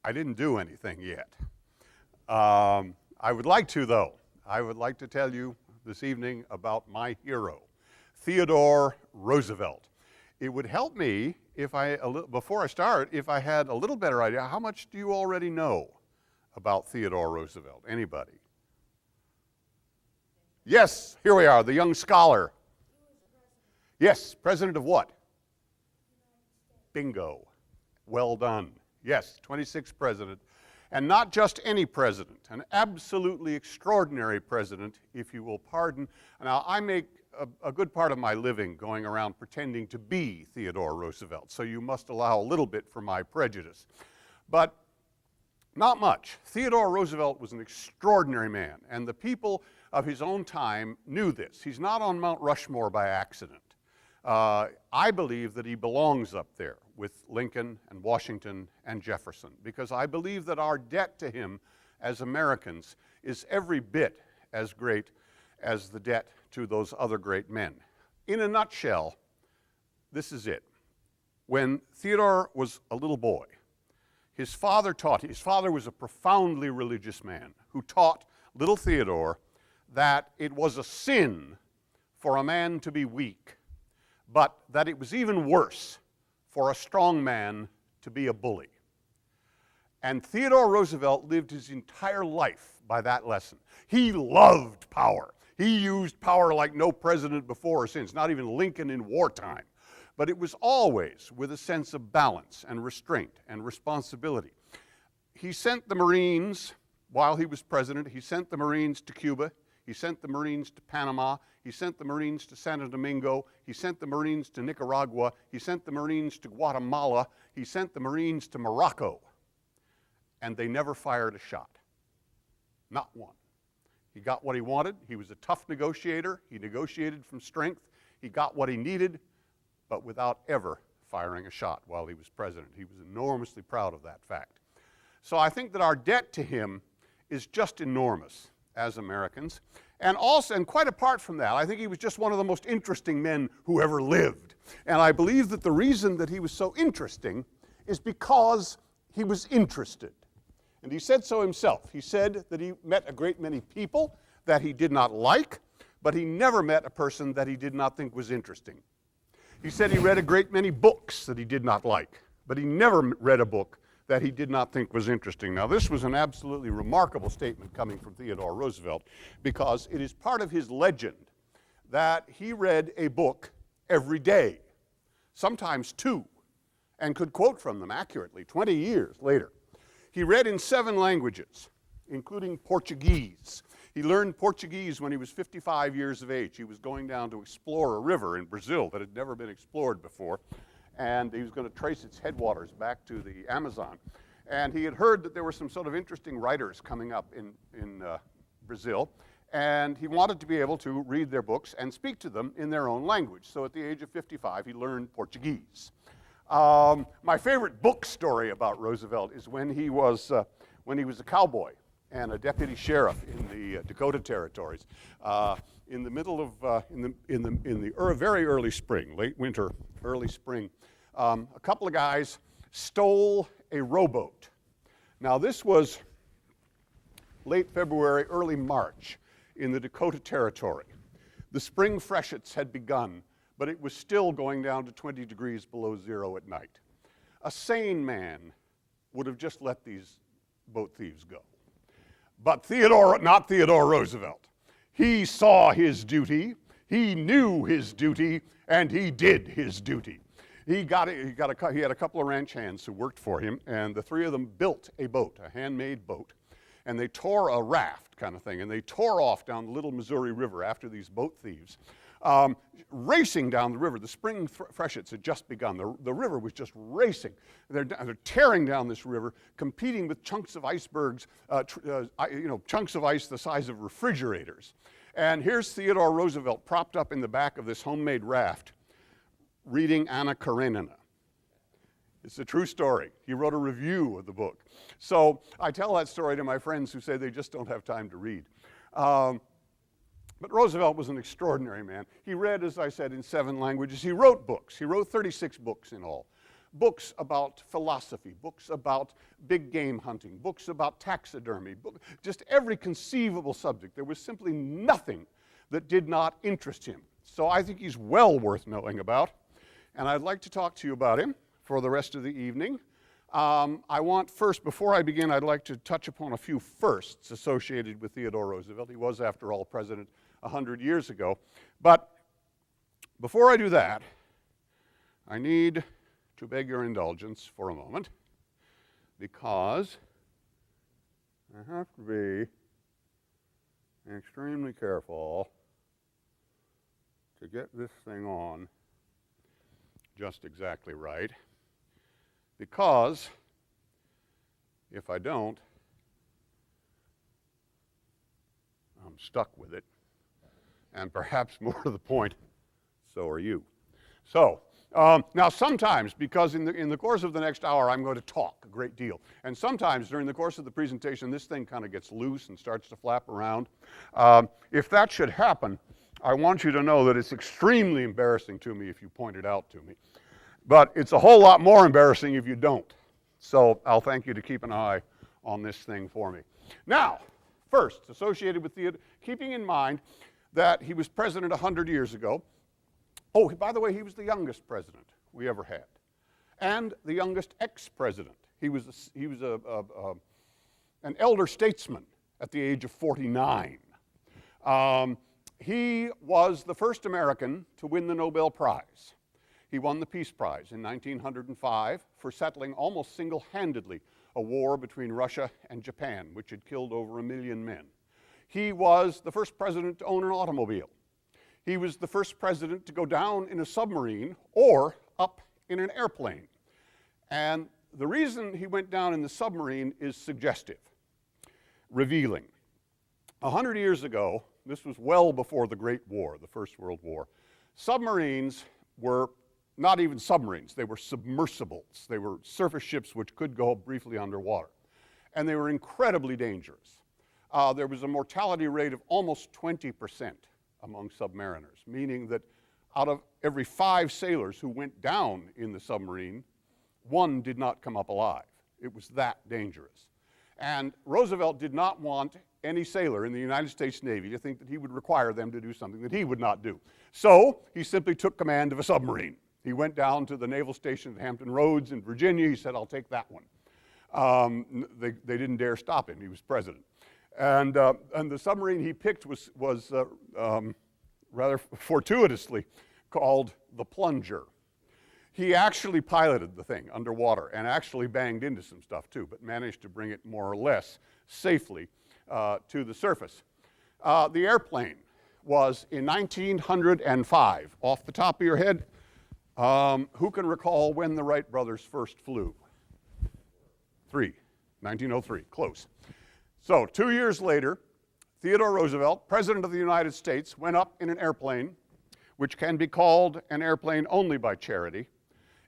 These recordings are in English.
I didn't do anything yet. I would like to, though. I would like to tell you this evening about my hero, Theodore Roosevelt. It would help me if before I start, if I had a little better idea. How much do you already know about Theodore Roosevelt? Anybody? Yes, here we are, the young scholar. Yes, president of what? Bingo. Well done. Yes, 26th president. And not just any president, an absolutely extraordinary president, if you will pardon. Now, I make a good part of my living going around pretending to be Theodore Roosevelt, so you must allow a little bit for my prejudice. But not much. Theodore Roosevelt was an extraordinary man, and the people of his own time knew this. He's not on Mount Rushmore by accident. I believe that he belongs up there with Lincoln and Washington and Jefferson, because I believe that our debt to him as Americans is every bit as great as the debt to those other great men. In a nutshell, this is it. When Theodore was a little boy, his father was a profoundly religious man who taught little Theodore that it was a sin for a man to be weak, but that it was even worse for a strong man to be a bully. And Theodore Roosevelt lived his entire life by that lesson. He loved power. He used power like no president before or since, not even Lincoln in wartime. But it was always with a sense of balance and restraint and responsibility. He sent the Marines, while he was president, he sent the Marines to Cuba. He sent the Marines to Panama. He sent the Marines to Santo Domingo. He sent the Marines to Nicaragua. He sent the Marines to Guatemala. He sent the Marines to Morocco. And they never fired a shot. Not one. He got what he wanted. He was a tough negotiator. He negotiated from strength. He got what he needed, but without ever firing a shot while he was president. He was enormously proud of that fact. So I think that our debt to him is just enormous as Americans. And also, and quite apart from that, I think he was just one of the most interesting men who ever lived. And I believe that the reason that he was so interesting is because he was interested. And he said so himself. He said that he met a great many people that he did not like, but he never met a person that he did not think was interesting. He said he read a great many books that he did not like, but he never read a book that he did not think was interesting. Now, this was an absolutely remarkable statement coming from Theodore Roosevelt, because it is part of his legend that he read a book every day, sometimes two, and could quote from them accurately 20 years later. He read in 7 languages, including Portuguese. He learned Portuguese when he was 55 years of age. He was going down to explore a river in Brazil that had never been explored before, and he was going to trace its headwaters back to the Amazon. And he had heard that there were some sort of interesting writers coming up in Brazil, and he wanted to be able to read their books and speak to them in their own language. So at the age of 55, he learned Portuguese. My favorite book story about Roosevelt is when he was a cowboy and a deputy sheriff in the Dakota Territories. In the middle of very early spring, late winter, early spring, a couple of guys stole a rowboat. Now, this was late February, early March in the Dakota Territory. The spring freshets had begun, but it was still going down to 20 degrees below zero at night. A sane man would have just let these boat thieves go. But not Theodore Roosevelt. He saw his duty, he knew his duty, and he did his duty. He had a couple of ranch hands who worked for him, and the 3 of them built a boat, a handmade boat, and they tore a raft kind of thing, and they tore off down the Little Missouri River after these boat thieves. Racing down the river. The spring freshets had just begun. The river was just racing. They're tearing down this river, competing with chunks of icebergs, chunks of ice the size of refrigerators. And here's Theodore Roosevelt propped up in the back of this homemade raft, reading Anna Karenina. It's a true story. He wrote a review of the book. So I tell that story to my friends who say they just don't have time to read. But Roosevelt was an extraordinary man. He read, as I said, in 7 languages. He wrote books. He wrote 36 books in all. books about philosophy, books about big game hunting, books about taxidermy, just every conceivable subject. There was simply nothing that did not interest him. So I think he's well worth knowing about, and I'd like to talk to you about him for the rest of the evening. I want first, before I begin, I'd like to touch upon a few firsts associated with Theodore Roosevelt. He was, after all, president 100 years ago. But before I do that, I need to beg your indulgence for a moment, because I have to be extremely careful to get this thing on just exactly right, because if I don't, I'm stuck with it, and perhaps more to the point, so are you. So, now sometimes, because in the course of the next hour I'm going to talk a great deal, and sometimes during the course of the presentation this thing kind of gets loose and starts to flap around. If that should happen, I want you to know that it's extremely embarrassing to me if you point it out to me. But it's a whole lot more embarrassing if you don't. So I'll thank you to keep an eye on this thing for me. Now, first, associated with Theodore, keeping in mind that he was president 100 years ago. Oh, by the way, he was the youngest president we ever had, and the youngest ex-president. He was an elder statesman at the age of 49. He was the first American to win the Nobel Prize. He won the Peace Prize in 1905 for settling almost single-handedly a war between Russia and Japan, which had killed over 1 million men. He was the first president to own an automobile. He was the first president to go down in a submarine or up in an airplane. And the reason he went down in the submarine is suggestive, revealing. 100 years ago, this was well before the Great War, the First World War, submarines were not even submarines. They were submersibles. They were surface ships which could go briefly underwater. And they were incredibly dangerous. There was a mortality rate of almost 20% among submariners, meaning that out of every 5 sailors who went down in the submarine, 1 did not come up alive. It was that dangerous. And Roosevelt did not want any sailor in the United States Navy to think that he would require them to do something that he would not do. So he simply took command of a submarine. He went down to the naval station at Hampton Roads in Virginia. He said, "I'll take that one." They didn't dare stop him. He was president. And the submarine he picked was rather fortuitously called the Plunger. He actually piloted the thing underwater and actually banged into some stuff too, but managed to bring it more or less safely to the surface. The airplane was in 1905. Off the top of your head, who can recall when the Wright brothers first flew? 1903, close. So 2 years later, Theodore Roosevelt, President of the United States, went up in an airplane, which can be called an airplane only by charity.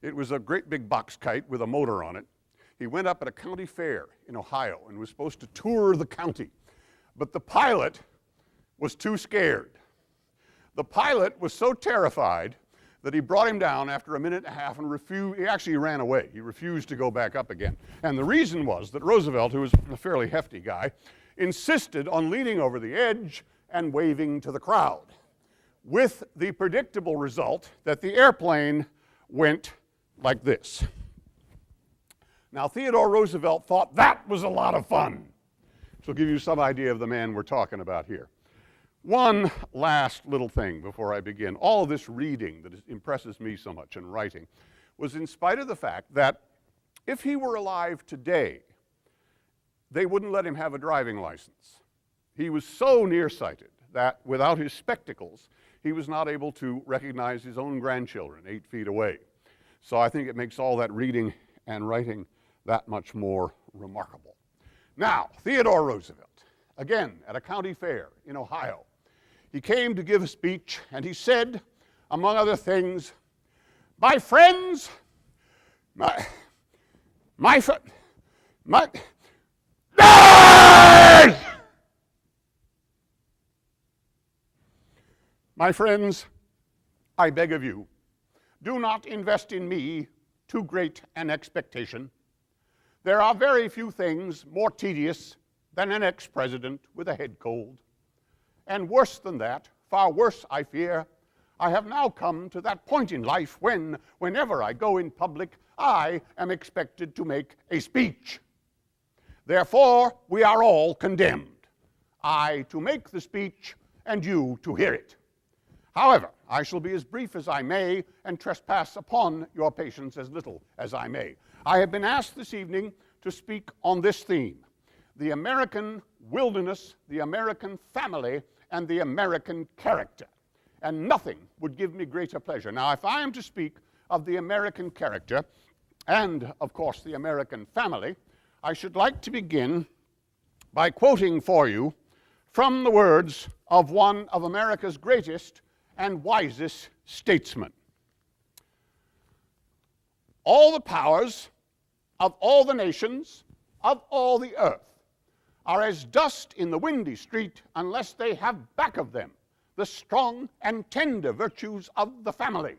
It was a great big box kite with a motor on it. He went up at a county fair in Ohio and was supposed to tour the county. But the pilot was too scared. The pilot was so terrified that he brought him down after 1.5 minutes and he actually ran away. He refused to go back up again. And the reason was that Roosevelt, who was a fairly hefty guy, insisted on leaning over the edge and waving to the crowd, with the predictable result that the airplane went like this. Now, Theodore Roosevelt thought that was a lot of fun. This will give you some idea of the man we're talking about here. One last little thing before I begin. All of this reading that impresses me so much and writing was in spite of the fact that if he were alive today, they wouldn't let him have a driving license. He was so nearsighted that without his spectacles, he was not able to recognize his own grandchildren 8 feet away. So I think it makes all that reading and writing that much more remarkable. Now, Theodore Roosevelt, again at a county fair in Ohio, he came to give a speech and he said, among other things, my friends, my friends, I beg of you, do not invest in me too great an expectation. There are very few things more tedious than an ex-president with a head cold. And worse than that, far worse, I fear, I have now come to that point in life when, whenever I go in public, I am expected to make a speech. Therefore, we are all condemned. I to make the speech, and you to hear it. However, I shall be as brief as I may, and trespass upon your patience as little as I may. I have been asked this evening to speak on this theme: the American wilderness, the American family, and the American character. And nothing would give me greater pleasure. Now, if I am to speak of the American character, and, of course, the American family, I should like to begin by quoting for you from the words of one of America's greatest and wisest statesmen. All the powers of all the nations of all the earth are as dust in the windy street unless they have back of them the strong and tender virtues of the family,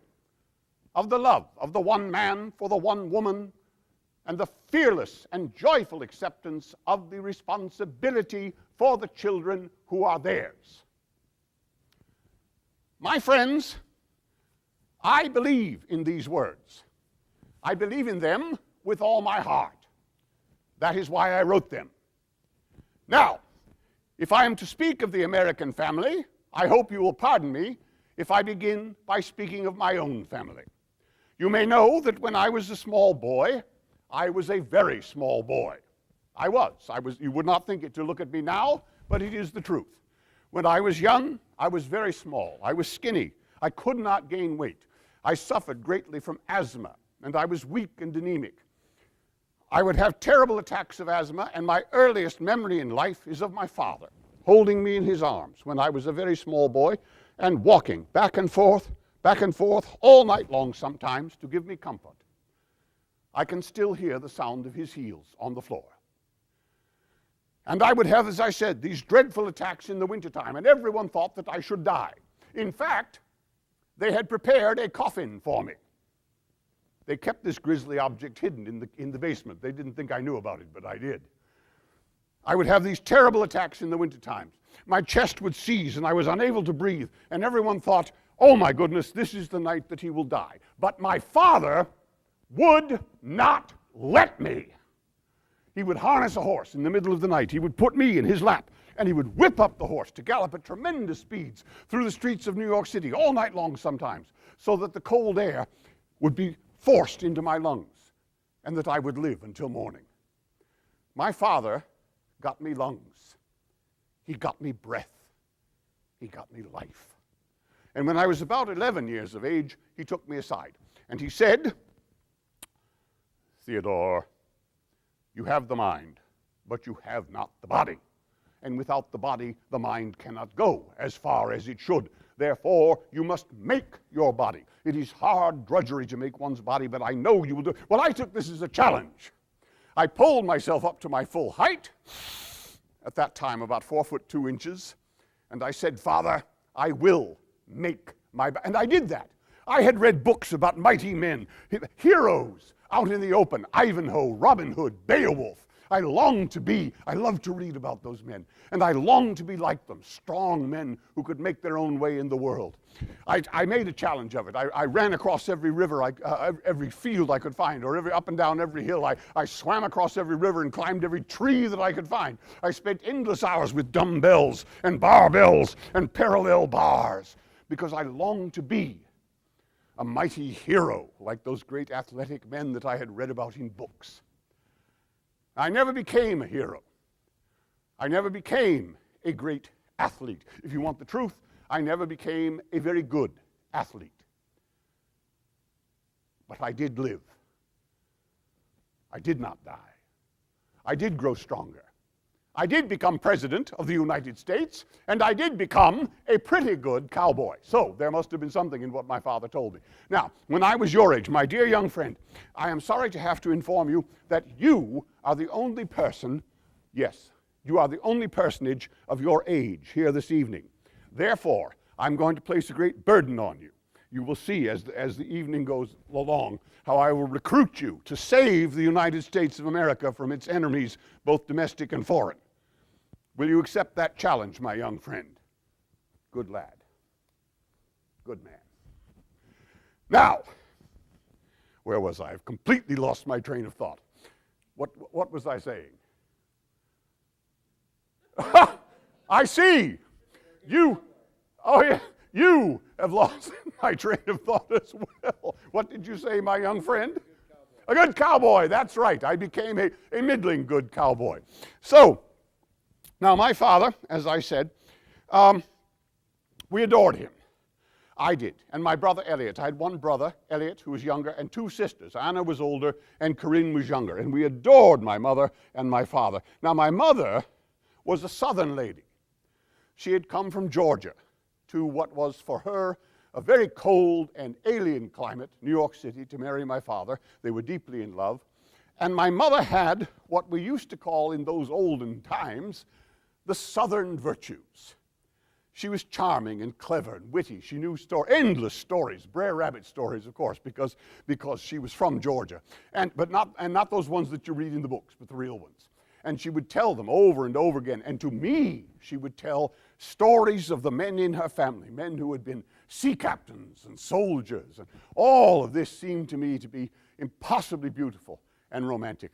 of the love of the one man for the one woman, and the fearless and joyful acceptance of the responsibility for the children who are theirs. My friends, I believe in these words. I believe in them with all my heart. That is why I wrote them. Now, if I am to speak of the American family, I hope you will pardon me if I begin by speaking of my own family. You may know that when I was a small boy, I was a very small boy. I was. You would not think it to look at me now, but it is the truth. When I was young, I was very small. I was skinny. I could not gain weight. I suffered greatly from asthma, and I was weak and anemic. I would have terrible attacks of asthma, and my earliest memory in life is of my father holding me in his arms when I was a very small boy and walking back and forth, all night long sometimes to give me comfort. I can still hear the sound of his heels on the floor. And I would have, as I said, these dreadful attacks in the wintertime, and everyone thought that I should die. In fact, they had prepared a coffin for me. They kept this grisly object hidden in the basement. They didn't think I knew about it, but I did. I would have these terrible attacks in the wintertime. My chest would seize, and I was unable to breathe, and everyone thought, oh my goodness, this is the night that he will die. But my father would not let me. He would harness a horse in the middle of the night. He would put me in his lap, and he would whip up the horse to gallop at tremendous speeds through the streets of New York City, all night long sometimes, so that the cold air would be forced into my lungs, and that I would live until morning. My father got me lungs. He got me breath. He got me life. And when I was about 11 years of age, he took me aside, and he said, Theodore, you have the mind, but you have not the body. And without the body, the mind cannot go as far as it should. Therefore, you must make your body. It is hard drudgery to make one's body, but I know you will do it. Well, I took this as a challenge. I pulled myself up to my full height, at that time about 4 foot 2 inches, and I said, Father, I will make my body. And I did that. I had read books about mighty men, heroes out in the open, Ivanhoe, Robin Hood, Beowulf. I longed to be, I loved to read about those men, and I longed to be like them, strong men who could make their own way in the world. I made a challenge of it. I ran across every river, every field I could find, or up and down every hill. I swam across every river and climbed every tree that I could find. I spent endless hours with dumbbells and barbells and parallel bars because I longed to be a mighty hero like those great athletic men that I had read about in books. I never became a hero. I never became a great athlete. If you want the truth, I never became a very good athlete. But I did live. I did not die. I did grow stronger. I did become president of the United States, and I did become a pretty good cowboy. So there must have been something in what my father told me. Now, when I was your age, my dear young friend, I am sorry to have to inform you that you are the only person, yes, you are the only personage of your age here this evening. Therefore, I'm going to place a great burden on you. You will see as the evening goes along how I will recruit you to save the United States of America from its enemies, both domestic and foreign. Will you accept that challenge, my young friend? Good lad. Good man. Now, where was I? I've completely lost my train of thought. What was I saying? I see. You have lost my train of thought as well. What did you say, my young friend? A good cowboy, that's right. I became a middling good cowboy. So, now my father, as I said, we adored him. I did, and my brother Elliot. I had one brother, Elliot, who was younger, and two sisters. Anna was older, and Corinne was younger. And we adored my mother and my father. Now, my mother was a Southern lady. She had come from Georgia to what was for her a very cold and alien climate, New York City, to marry my father. They were deeply in love. And my mother had what we used to call in those olden times the Southern virtues. She was charming and clever and witty. She knew endless stories, Brer Rabbit stories, of course, because she was from Georgia. But not those ones that you read in the books, but the real ones. And she would tell them over and over again. And to me, she would tell stories of the men in her family, men who had been sea captains and soldiers. And all of this seemed to me to be impossibly beautiful and romantic.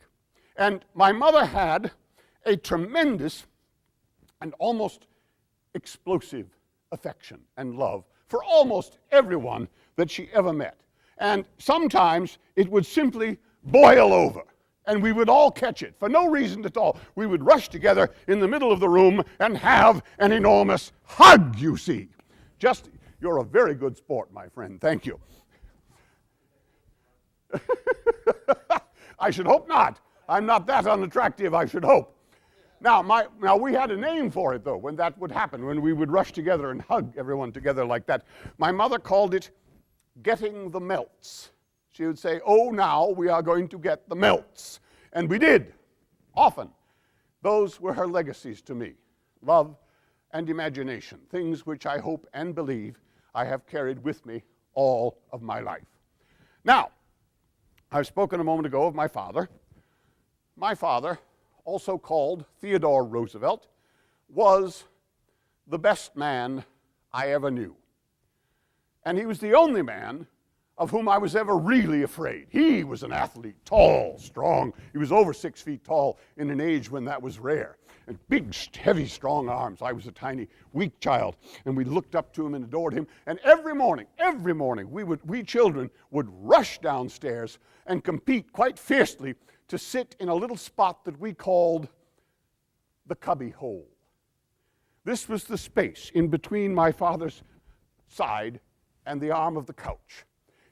And my mother had a tremendous and almost explosive affection and love for almost everyone that she ever met. And sometimes it would simply boil over, and we would all catch it for no reason at all. We would rush together in the middle of the room and have an enormous hug, you see. You're a very good sport, my friend. Thank you. I should hope not. I'm not that unattractive, I should hope. Now, we had a name for it, though, when that would happen, when we would rush together and hug everyone together like that. My mother called it getting the melts. She would say, "Oh, now we are going to get the melts." And we did, often. Those were her legacies to me, love and imagination, things which I hope and believe I have carried with me all of my life. Now, I've spoken a moment ago of my father. My father, also called Theodore Roosevelt, was the best man I ever knew. And he was the only man of whom I was ever really afraid. He was an athlete, tall, strong. He was over 6 feet tall in an age when that was rare. And big, heavy, strong arms. I was a tiny, weak child. And we looked up to him and adored him. And every morning, we children would rush downstairs and compete quite fiercely to sit in a little spot that we called the cubby hole. This was the space in between my father's side and the arm of the couch.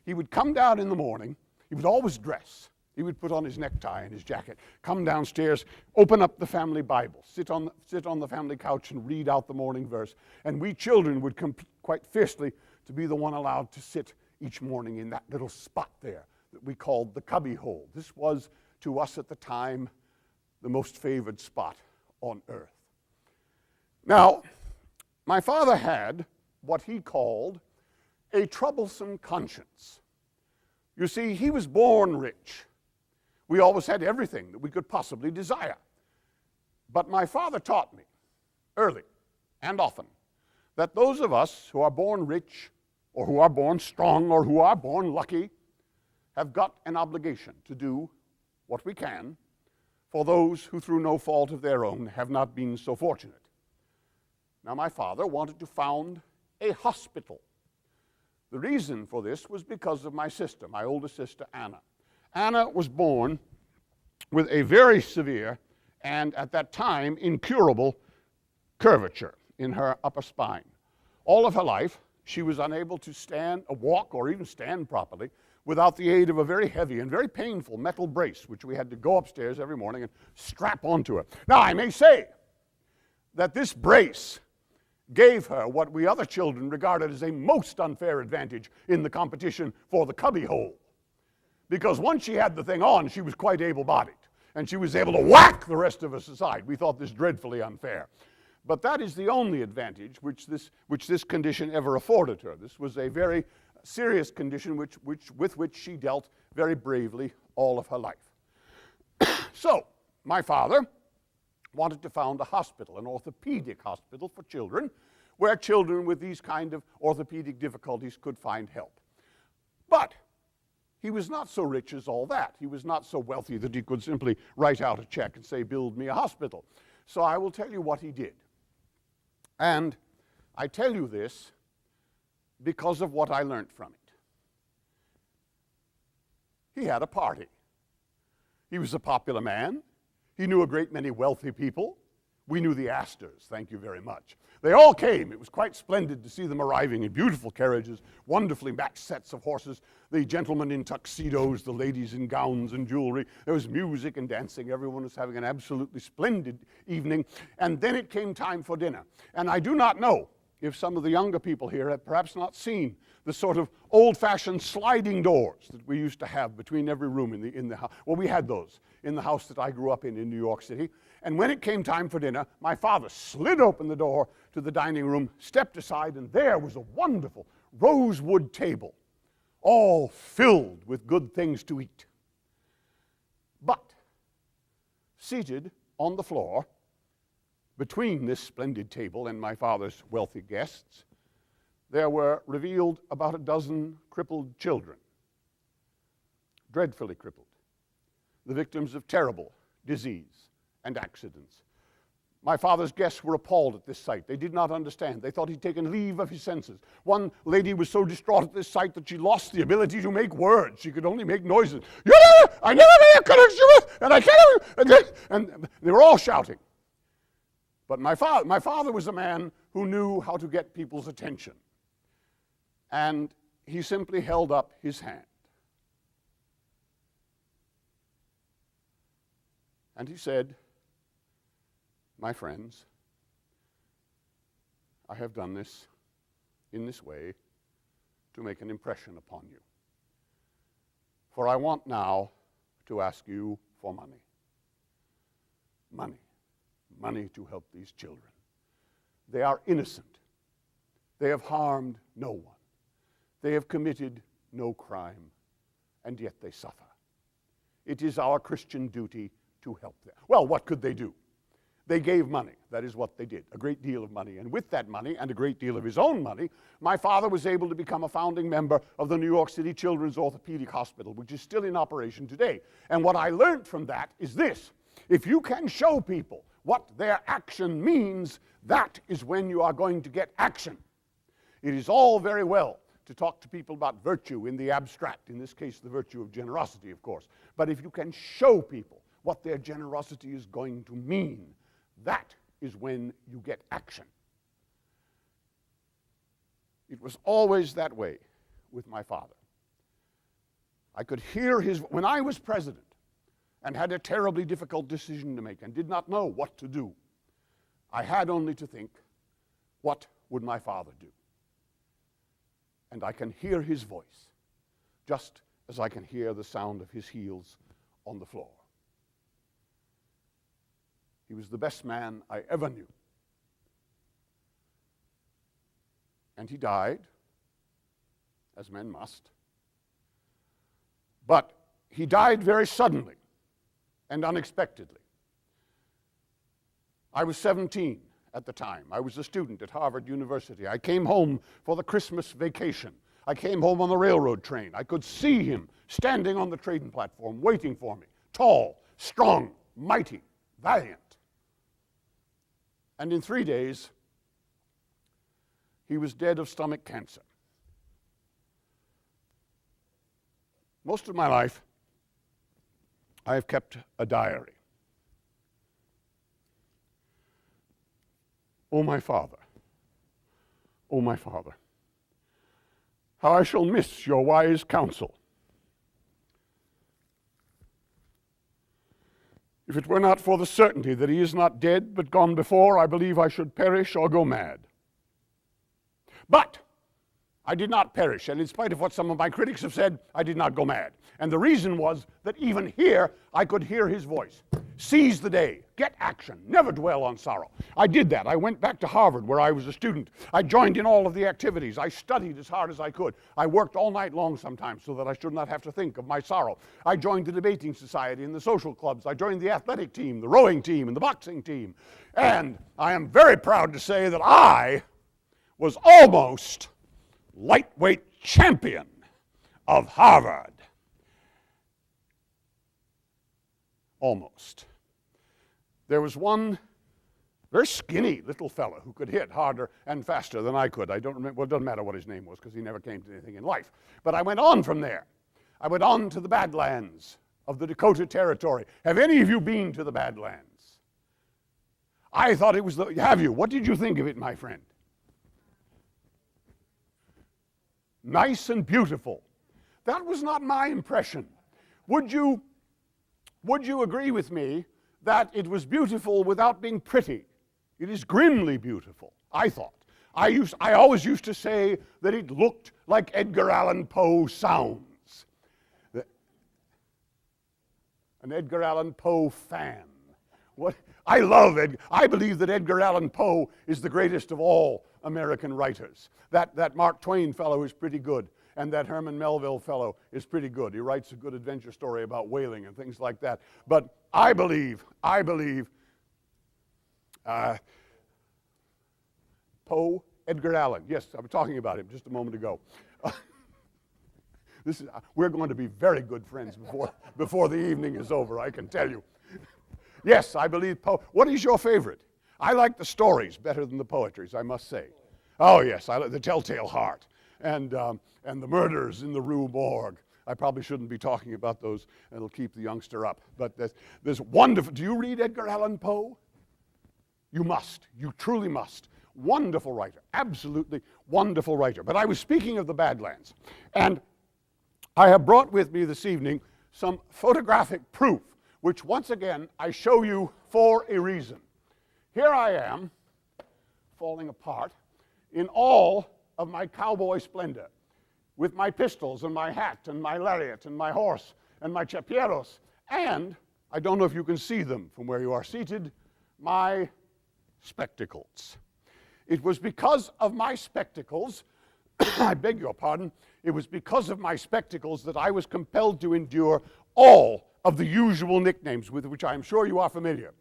He would come down in the morning. He would always dress. He would put on his necktie and his jacket, come downstairs, open up the family Bible, sit on the family couch and read out the morning verse. And we children would compete quite fiercely to be the one allowed to sit each morning in that little spot there that we called the cubby hole. This was, to us at the time, the most favored spot on earth. Now, my father had what he called a troublesome conscience. You see, he was born rich. We always had everything that we could possibly desire. But my father taught me, early and often, that those of us who are born rich, or who are born strong, or who are born lucky, have got an obligation to do what we can for those who, through no fault of their own, have not been so fortunate. Now, my father wanted to found a hospital. The reason for this was because of my sister, my older sister, Anna. Anna was born with a very severe and, at that time, incurable curvature in her upper spine. All of her life, she was unable to walk, or even stand properly without the aid of a very heavy and very painful metal brace, which we had to go upstairs every morning and strap onto her. Now, I may say that this brace gave her what we other children regarded as a most unfair advantage in the competition for the cubby hole. Because once she had the thing on, she was quite able-bodied, and she was able to whack the rest of us aside. We thought this dreadfully unfair. But that is the only advantage which this condition ever afforded her. This was a very serious condition with which she dealt very bravely all of her life. So, my father wanted to found a hospital, an orthopedic hospital for children, where children with these kind of orthopedic difficulties could find help. But he was not so rich as all that. He was not so wealthy that he could simply write out a check and say, build me a hospital. So I will tell you what he did. And I tell you this because of what I learned from it. He had a party. He was a popular man. He knew a great many wealthy people. We knew the Astors, thank you very much. They all came. It was quite splendid to see them arriving in beautiful carriages, wonderfully matched sets of horses, the gentlemen in tuxedos, the ladies in gowns and jewelry. There was music and dancing. Everyone was having an absolutely splendid evening. And then it came time for dinner. And I do not know if some of the younger people here have perhaps not seen the sort of old-fashioned sliding doors that we used to have between every room in the house. Well, we had those in the house that I grew up in New York City. And when it came time for dinner, my father slid open the door to the dining room, stepped aside, and there was a wonderful rosewood table, all filled with good things to eat. But seated on the floor, between this splendid table and my father's wealthy guests, there were revealed about a dozen crippled children, dreadfully crippled, the victims of terrible disease and accidents. My father's guests were appalled at this sight. They did not understand. They thought he'd taken leave of his senses. One lady was so distraught at this sight that she lost the ability to make words. She could only make noises. I never made a connection with, and I can't, and they were all shouting. But my father was a man who knew how to get people's attention. And he simply held up his hand. And he said, my friends, I have done this in this way to make an impression upon you. For I want now to ask you for money. Money. Money to help these children. They are innocent. They have harmed no one. They have committed no crime, and yet they suffer. It is our Christian duty to help them. Well, what could they do? They gave money. That is what they did, a great deal of money. And with that money, and a great deal of his own money, my father was able to become a founding member of the New York City Children's Orthopedic Hospital, which is still in operation today. And what I learned from that is this: if you can show people what their action means, that is when you are going to get action. It is all very well to talk to people about virtue in the abstract, in this case the virtue of generosity, of course. But if you can show people what their generosity is going to mean, that is when you get action. It was always that way with my father. I could hear when I was president and had a terribly difficult decision to make and did not know what to do, I had only to think, what would my father do? And I can hear his voice, just as I can hear the sound of his heels on the floor. He was the best man I ever knew. And he died, as men must. But he died very suddenly and unexpectedly. I was 17 at the time. I was a student at Harvard University. I came home for the Christmas vacation. I came home on the railroad train. I could see him standing on the train platform waiting for me, tall, strong, mighty, valiant. And in 3 days, he was dead of stomach cancer. Most of my life, I have kept a diary. Oh, my father, how I shall miss your wise counsel. If it were not for the certainty that he is not dead but gone before, I believe I should perish or go mad. But I did not perish, and in spite of what some of my critics have said, I did not go mad. And the reason was that even here, I could hear his voice. Seize the day, get action, never dwell on sorrow. I did that. I went back to Harvard, where I was a student. I joined in all of the activities. I studied as hard as I could. I worked all night long sometimes so that I should not have to think of my sorrow. I joined the debating society and the social clubs. I joined the athletic team, the rowing team, and the boxing team. And I am very proud to say that I was almost lightweight champion of Harvard. Almost. There was one very skinny little fellow who could hit harder and faster than I could. I don't remember, well, it doesn't matter what his name was because he never came to anything in life. But I went on from there. I went on to the Badlands of the Dakota Territory. Have any of you been to the Badlands? I thought it was have you? What did you think of it, my friend? Nice and beautiful. That was not my impression. Would you agree with me that it was beautiful without being pretty? It is grimly beautiful, I thought. I always used to say that it looked like Edgar Allan Poe sounds. An Edgar Allan Poe fan. I believe that Edgar Allan Poe is the greatest of all American writers. That Mark Twain fellow is pretty good, and that Herman Melville fellow is pretty good. He writes a good adventure story about whaling and things like that. But I believe Poe, Edgar Allan. Yes, I was talking about him just a moment ago. We're going to be very good friends before the evening is over, I can tell you. Yes, I believe Poe. What is your favorite? I like the stories better than the poetries, I must say. Oh yes, I like The Telltale Heart and The Murders in the Rue Morgue. I probably shouldn't be talking about those. It'll keep the youngster up. But there's wonderful. Do you read Edgar Allan Poe? You must. You truly must. Wonderful writer. Absolutely wonderful writer. But I was speaking of the Badlands, and I have brought with me this evening some photographic proof, which once again I show you for a reason. Here I am, falling apart, in all of my cowboy splendor, with my pistols and my hat and my lariat and my horse and my chaperos, and, I don't know if you can see them from where you are seated, my spectacles. It was because of my spectacles, I beg your pardon, it was because of my spectacles that I was compelled to endure all of the usual nicknames with which I am sure you are familiar.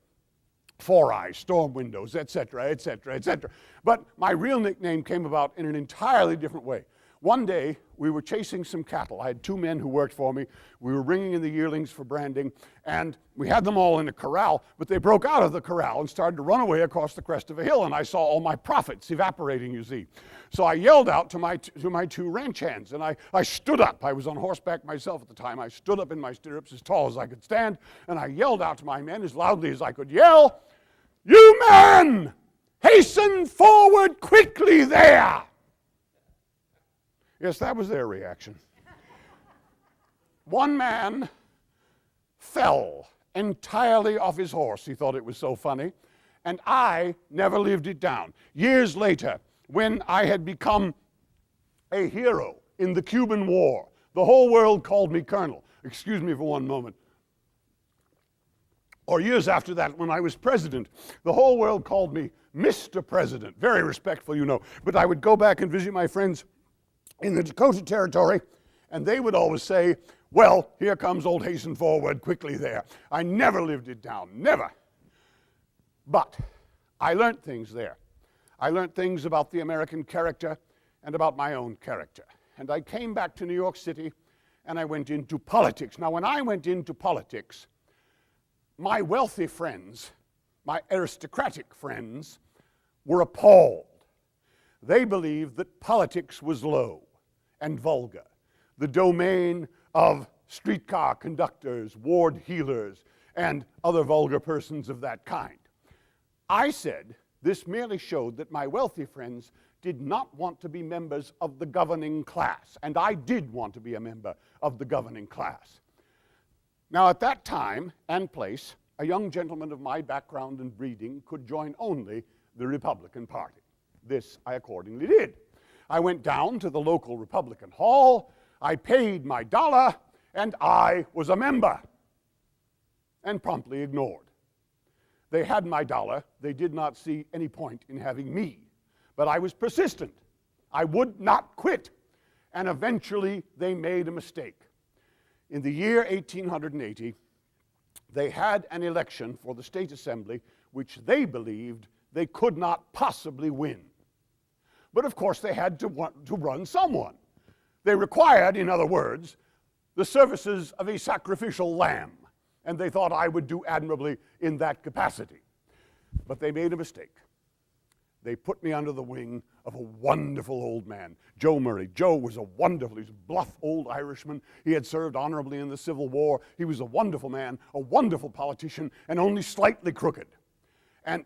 Four Eyes, Storm Windows, etc., etc., etc. But my real nickname came about in an entirely different way. One day, we were chasing some cattle. I had two men who worked for me. We were bringing in the yearlings for branding, and we had them all in a corral, but they broke out of the corral and started to run away across the crest of a hill, and I saw all my profits evaporating, you see. So I yelled out to my two ranch hands, and I stood up. I was on horseback myself at the time. I stood up in my stirrups as tall as I could stand, and I yelled out to my men as loudly as I could yell, "You men, hasten forward quickly there!" Yes, that was their reaction. One man fell entirely off his horse. He thought it was so funny. And I never lived it down. Years later, when I had become a hero in the Cuban War, the whole world called me Colonel. Excuse me for one moment. Or years after that, when I was president, the whole world called me Mr. President. Very respectful, you know. But I would go back and visit my friends in the Dakota Territory, and they would always say, "Well, here comes old Hasten Forward quickly there." I never lived it down, never. But I learned things there. I learned things about the American character and about my own character. And I came back to New York City, and I went into politics. Now, when I went into politics, my wealthy friends, my aristocratic friends, were appalled. They believed that politics was low and vulgar, the domain of streetcar conductors, ward heelers, and other vulgar persons of that kind. I said this merely showed that my wealthy friends did not want to be members of the governing class, and I did want to be a member of the governing class. Now, at that time and place, a young gentleman of my background and breeding could join only the Republican Party. This I accordingly did. I went down to the local Republican hall, I paid my $1, and I was a member, and promptly ignored. They had my $1. They did not see any point in having me. But I was persistent. I would not quit. And eventually they made a mistake. In the year 1880, they had an election for the state assembly which they believed they could not possibly win. But of course they had to run someone. They required, in other words, the services of a sacrificial lamb. And they thought I would do admirably in that capacity. But they made a mistake. They put me under the wing of a wonderful old man, Joe Murray. Joe was he's a bluff old Irishman. He had served honorably in the Civil War. He was a wonderful man, a wonderful politician, and only slightly crooked. And